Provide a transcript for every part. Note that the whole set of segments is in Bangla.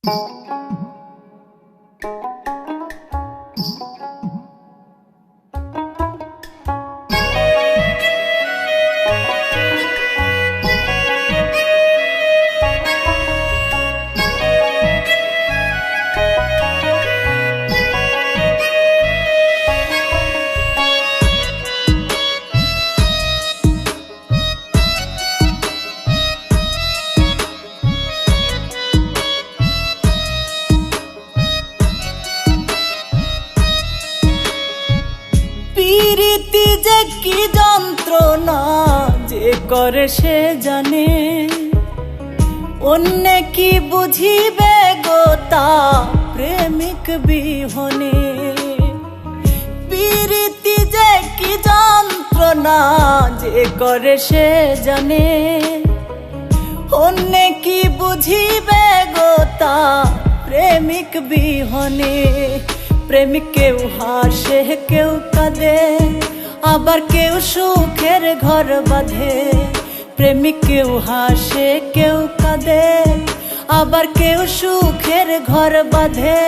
প্রীতি যে কি যন্ত্রণা যে করে সে জানে, অন্য কি বুঝিবে গো তা প্রেমিক বিহনে। প্রীতি যে কি যন্ত্রণা যে করে সে জানে, অন্য কি বুঝিবে গো তা প্রেমিক বিহনে। প্রেমিক কেউ হাসে কেউ কাঁদে, আবার কেউ সুখের ঘর বাঁধে। প্রেমিক কেউ হাসে কেউ কাঁদে, আবার কেউ সুখের ঘর বাঁধে।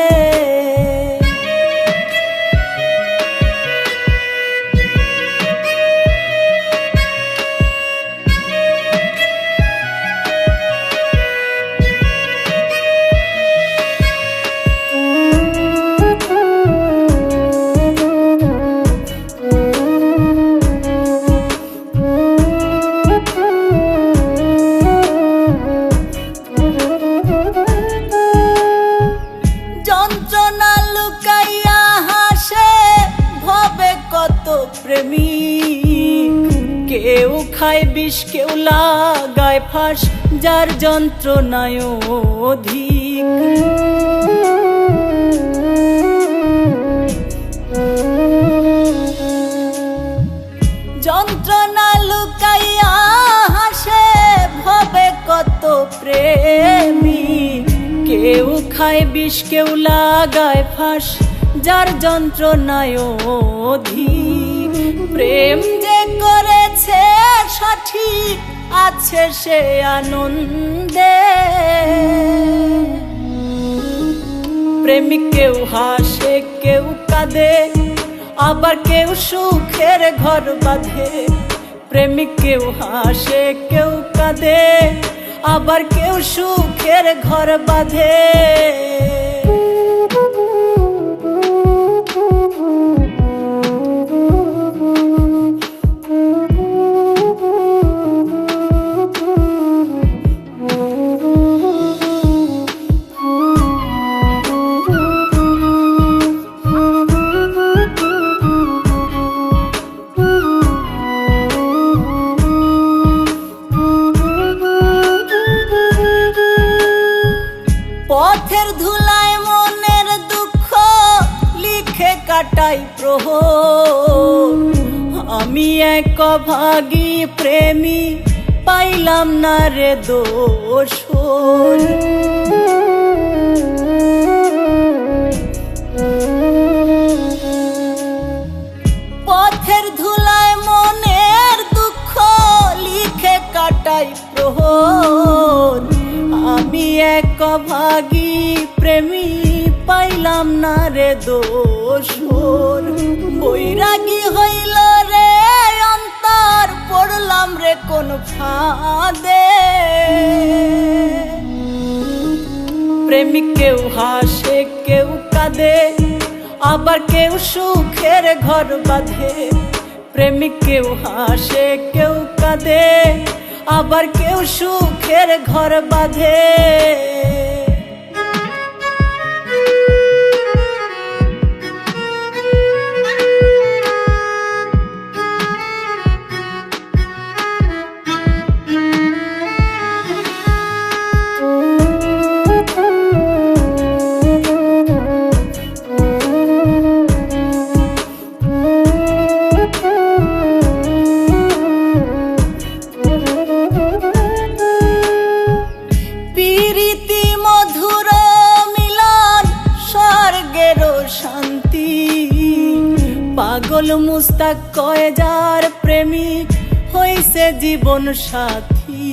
কেউ খায় বিষ কেউ লাগায় ফাঁস, যার যন্ত্রণায় অধিক। যন্ত্রণা লুকাইয়া হাসে ভবে কত প্রেমিক। কেউ খায় বিষ কেউ লাগায় ফাঁস, যার যন্ত্রণায় অধিক। প্রেম যে করেছে সঠিক আছে সে আনন্দে। প্রেমিক কেউ হাসে কেউ কাঁদে, আবার কেউ সুখের ঘর বাঁধে। প্রেমিক কেউ হাসে কেউ কাঁদে, আবার কেউ সুখের ঘর বাঁধে। পথের ধুলায় মনের দুঃখ লিখে কাটাই প্রহর। আমি এক অভাগী প্রেমী পাইলাম না রে দোষর। পথের ধুলায় মনের দুঃখ লিখে কাটাই প্রহর। আমি এক অভাগী প্রেমী পাইলাম না রে দোষর। বৈরাগী হইল রে অন্তর, পড়লাম রে কোন ফাঁদে। প্রেমিক কেউ হাসে কেউ কাঁদে, আবার কেউ সুখের ঘর বাঁধে। প্রেমিক কেউ হাসে কেউ কাঁদে, আবার কেউ সুখের ঘর বাঁধে। পাগল মুস্তাক কয় যার প্রেমিক হইছে জীবন সাথী।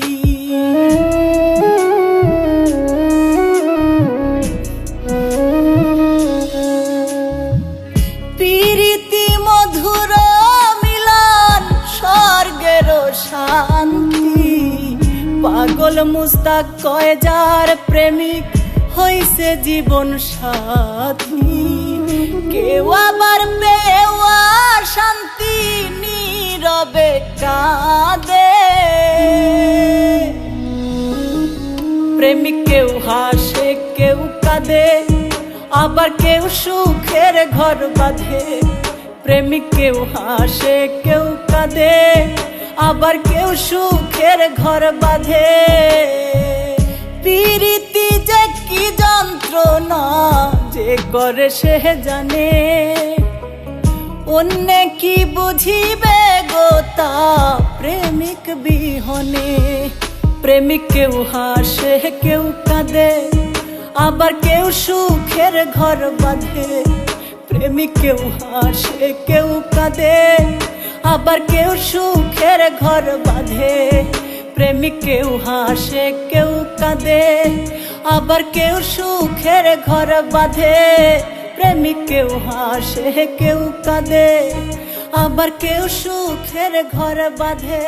মুস্তাক কয় যার প্রেমিক হইছে জীবন সাথী, কেউ আবার পেওয়া শান্তি নীরবে কাঁদে। প্রেমিক কেউ হাসে কেউ কাঁদে, আবার কেউ সুখের ঘর বাঁধে। প্রেমিক কেউ হাসে কেউ কাঁদে, আবার কেউ সুখের ঘর বাঁধে। প্রীতি যে কি যন্ত্রণা যে করে সে জানে, অন্য কি বুঝিবে গো তা প্রেমিক বিহনে। প্রেমিক কেউ হাসে কেউ কাঁদে, আবার কেউ সুখের ঘর বাঁধে। প্রেমিক কেউ হাসে কেউ কাঁদে, আবার কেউ সুখের ঘর বাঁধে। প্রেমিক কেউ হাসে কেউ কাঁদে, আবার কেউ সুখের ঘর বাঁধে। প্রেমিক কেউ হাসে কেউ কাঁদে, আবার কেউ সুখের ঘর বাঁধে।